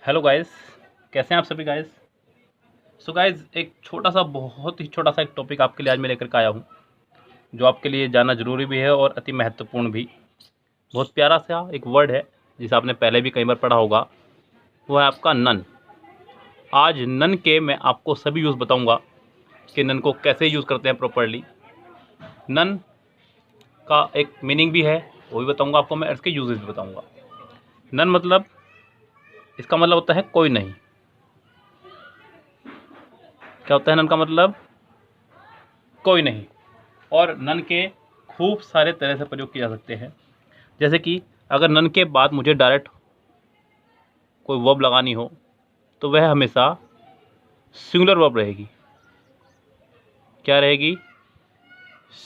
Hello guys, कैसे हैं आप सभी गाइस। सो गाइस, एक छोटा सा बहुत ही छोटा सा एक टॉपिक आपके लिए आज मैं लेकर के आया हूँ, जो आपके लिए जानना ज़रूरी भी है और अति महत्वपूर्ण भी। बहुत प्यारा सा एक वर्ड है जिसे आपने पहले भी कई बार पढ़ा होगा, वो है आपका नन। आज नन के मैं आपको सभी यूज़ बताऊँगा कि नन को कैसे यूज़ करते हैं प्रॉपरली। नन का एक मीनिंग भी है, वो भी बताऊँगा आपको मैं, इसके यूजेस भी बताऊँगा। नन मतलब, इसका मतलब होता है कोई नहीं। क्या होता है नन का मतलब? कोई नहीं। और नन के खूब सारे तरह से प्रयोग किए जा सकते हैं। जैसे कि अगर नन के बाद मुझे डायरेक्ट कोई वर्ब लगानी हो तो वह हमेशा सिंगुलर वर्ब रहेगी। क्या रहेगी?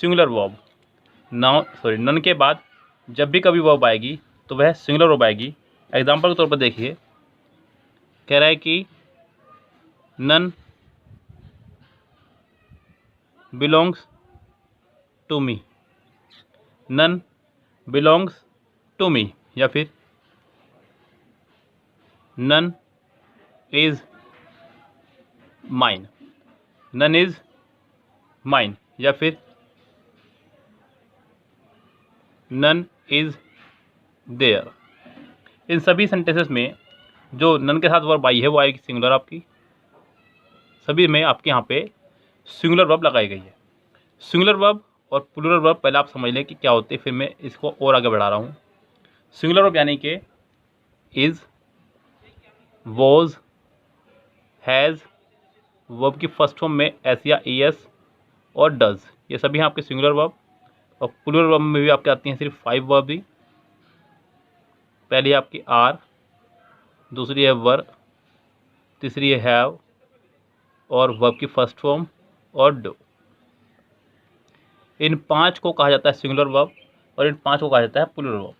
Singular verb. नन के बाद जब भी कभी वर्ब आएगी तो वह सिंगुलर वर्ब आएगी। एग्जाम्पल के तौर पर देखिए, कह रहा है कि none belongs to me. None belongs to me, या फिर none is mine. None is mine, या फिर नन इज देयर। इन सभी सेंटेंसेस में जो नन के साथ वर्ब आई है वो आएगी सिंगुलर आपकी। सभी में आपके यहाँ पे सिंगुलर वर्ब लगाई गई है। सिंगुलर वर्ब और प्लूरल वर्ब पहले आप समझ लें कि क्या होते हैं, फिर मैं इसको और आगे बढ़ा रहा हूँ। सिंगुलर वर्ब यानी कि इज, वॉज, हैज़, वर्ब की फर्स्ट फॉर्म में एस या ई एस और डज, ये सभी हैं आपके सिंगुलर वर्ब। और प्लूरल वर्ब में भी आपके आती हैं सिर्फ 5 वर्ब ही। पहली आपकी आर, दूसरी है वर, तीसरी है हैव, और वर्ब की फर्स्ट फॉर्म और डू। इन 5 को कहा जाता है सिंगुलर वर्ब और इन 5 को कहा जाता है प्लूरल वर्ब।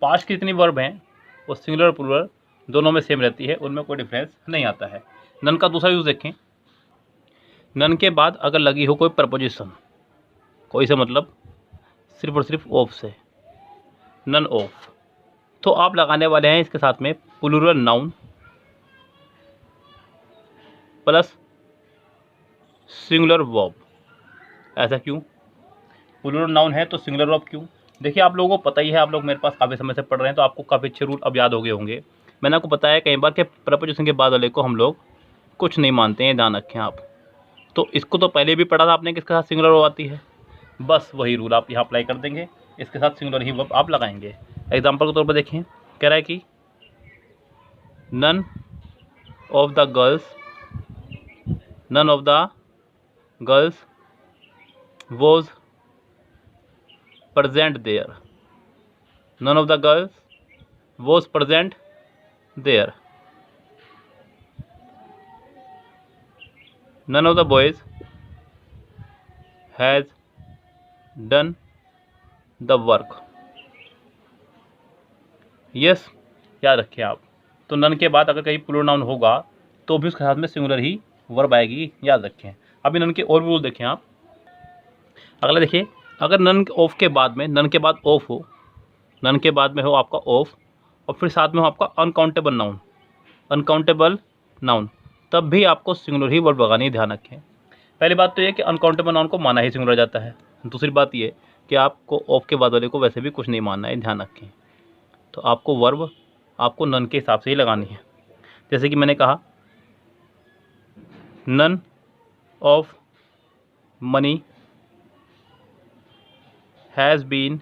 5 की जितनी वर्ब हैं वो सिंगुलर और प्लूरल दोनों में सेम रहती है, उनमें कोई डिफरेंस नहीं आता है। नन का दूसरा यूज़ देखें। नन के बाद अगर लगी हो कोई प्रपोजिशन, कोई से मतलब सिर्फ और सिर्फ ऑफ से, नन ऑफ, तो आप लगाने वाले हैं इसके साथ में plural noun plus singular verb. ऐसा क्यों? प्लूरल नाउन है तो सिंगुलर वर्ब क्यों? देखिए, आप लोगों को पता ही है, आप लोग मेरे पास काफ़ी समय से पढ़ रहे हैं तो आपको काफ़ी अच्छे रूल अब याद हो गए होंगे। मैंने आपको बताया कई बार कि प्रपोजिशन के बाद वाले को हम लोग कुछ नहीं मानते हैं, ध्यान रखें आप। तो इसको तो पहले भी पढ़ा था आपने, किसके साथ सिंगुलर वर्ब आती है। बस वही रूल आप यहाँ अप्लाई कर देंगे, इसके साथ सिंगुलर ही वर्ब आप लगाएंगे। एग्जाम्पल के तौर पर देखें, कह रहा है कि none of the girls, none of the girls was present there. None of the girls was present there. None of the boys has done the work. Yes, याद रखिए आप। तो नन के बाद अगर कहीं प्लूरल नाउन होगा तो भी उसके साथ में सिंगुलर ही वर्ब आएगी, याद रखें। अभी नन के और भी रूल देखें आप। अगला देखिए, अगर नन ऑफ के बाद में, नन के बाद ऑफ हो, नन के बाद में हो आपका ऑफ और फिर साथ में हो आपका अनकाउंटेबल नाउन, अनकाउंटेबल नाउन, तब भी आपको सिंगुलर ही वर्ब लगानी, ध्यान रखें। पहली बात तो ये कि अनकाउंटेबल नाउन को माना ही सिंगुलर जाता है। दूसरी बात ये कि आपको ऑफ के बाद वाले को वैसे भी कुछ नहीं मानना है, ध्यान रखें। तो आपको वर्ब आपको नन के हिसाब से ही लगानी है। जैसे कि मैंने कहा, none of money has been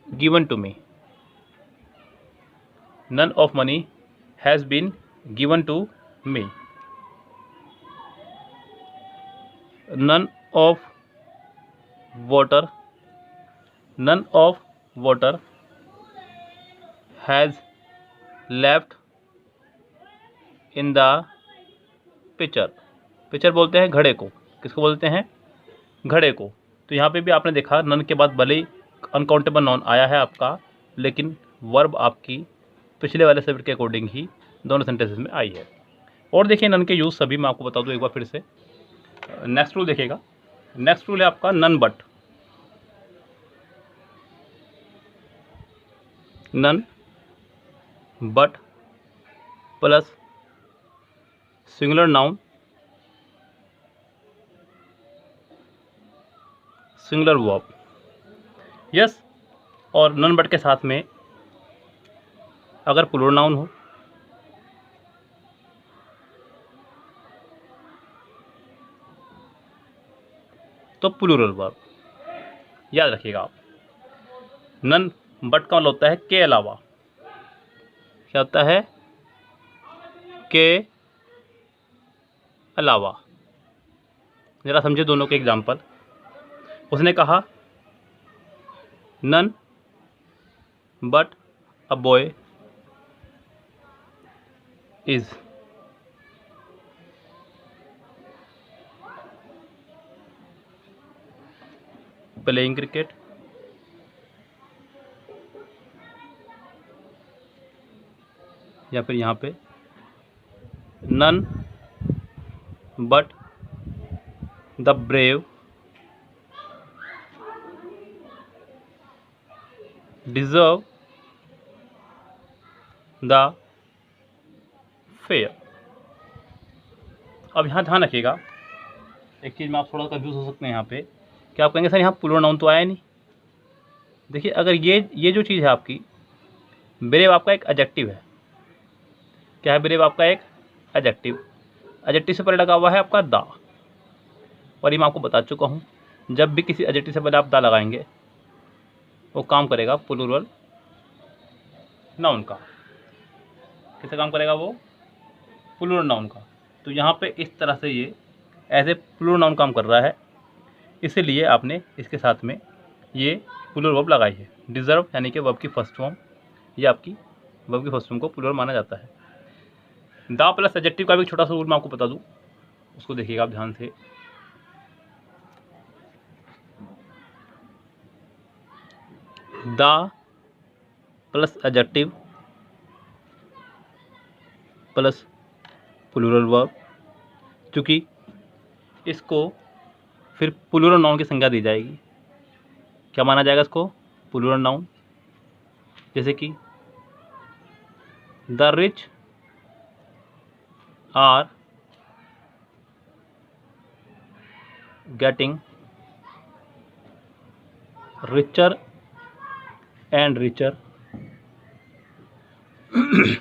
given to me. None of money has been given to me. None of water, none of water has left in the pitcher. Pitcher बोलते हैं घड़े को, किसको बोलते हैं? घड़े को। तो यहाँ पे भी आपने देखा, नन के बाद भले ही अनकाउंटेबल नाउन आया है आपका, लेकिन वर्ब आपकी पिछले वाले शब्द के अकॉर्डिंग ही दोनों सेंटेंसेस में आई है। और देखिए, नन के यूज़ सभी मैं आपको बता दूँ एक बार फिर से। नेक्स्ट रूल देखिएगा, नेक्स्ट रूल है आपका none but. None but plus singular noun singular verb. Yes, और नन बट के साथ में अगर प्लूरल नाउन हो तो प्लूरल वर्ब। याद रखिएगा आप, नन बट का मतलब होता है के अलावा। क्या होता है? के अलावा। जरा समझे दोनों के एग्जाम्पल। उसने कहा none but a boy is playing cricket. या फिर यहाँ पे none but the brave deserve the fair. अब यहाँ ध्यान रखिएगा, एक चीज़ में आप थोड़ा कंफ्यूज हो सकते हैं यहाँ पे, कि आप कहेंगे सर यहाँ प्लूरल नाउन तो आया नहीं। देखिए, अगर ये जो चीज़ है आपकी, ब्रेव आपका एक एडजेक्टिव है। क्या है ब्रेव? आपका एक एडजेक्टिव। एडजेक्टिव से पहले लगा हुआ है आपका दा, और ये मैं आपको बता चुका हूँ, जब भी किसी एडजेक्टिव से पहले आप दा लगाएंगे वो काम करेगा प्लूरल नाउन का। किससे काम करेगा? वो प्लूरल नाउन का। तो यहाँ पे इस तरह से ये एज ए प्लूरल नाउन काम कर रहा है, इसीलिए आपने इसके साथ में ये प्लूरल वर्ब लगाई है। डिजर्व यानी कि वर्ब की फर्स्ट फॉर्म, ये आपकी वर्ब की फर्स्ट फॉर्म को प्लूरल माना जाता है। दा प्लस एडजेक्टिव का भी छोटा सा रूल मैं आपको बता दूं, उसको देखिएगा आप ध्यान से। The plus adjective plus plural verb, क्योंकि इसको फिर प्लूरल नाउन की संज्ञा दी जाएगी। क्या माना जाएगा इसको? Plural noun. जैसे कि the rich are getting richer and richer.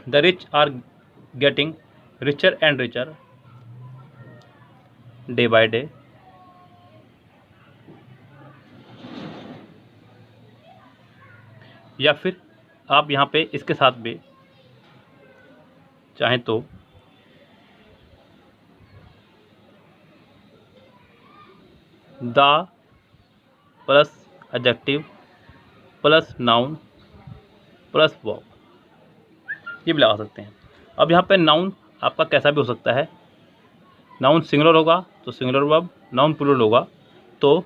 The rich are getting richer and richer day by day. या फिर आप यहाँ पे इसके साथ भी चाहें तो the plus adjective plus noun plus verb, ये भी लगा सकते हैं। अब यहाँ पे नाउन आपका कैसा भी हो सकता है। नाउन सिंगुलर होगा तो सिंगुलर वर्ब, नाउन प्लूरल होगा तो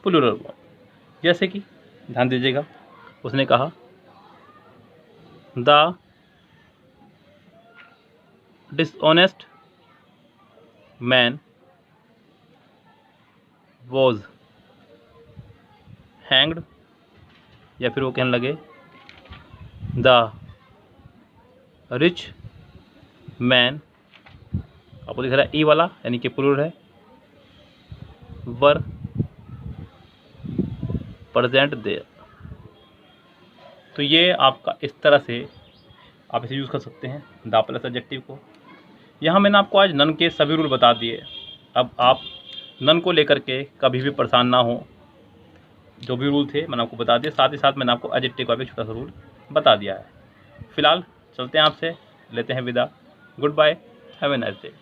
प्लूरल वर्ब। जैसे कि ध्यान दीजिएगा, उसने कहा the dishonest man was hanged. या फिर वो कहने लगे द रिच मैन, आपको दिख रहा है ई वाला यानी कि प्लूरल है, वर प्रेजेंट देयर। तो ये आपका इस तरह से आप इसे यूज़ कर सकते हैं द प्लस एडजेक्टिव को। यहाँ मैंने आपको आज नन के सभी रूल बता दिए। अब आप नन को लेकर के कभी भी परेशान ना हो, जो भी रूल थे मैंने आपको बता दिए, साथ ही साथ मैंने आपको एडजेक्टिव का भी छोटा सा रूल बता दिया है। फिलहाल चलते हैं, आपसे लेते हैं विदा। Goodbye, have a nice day.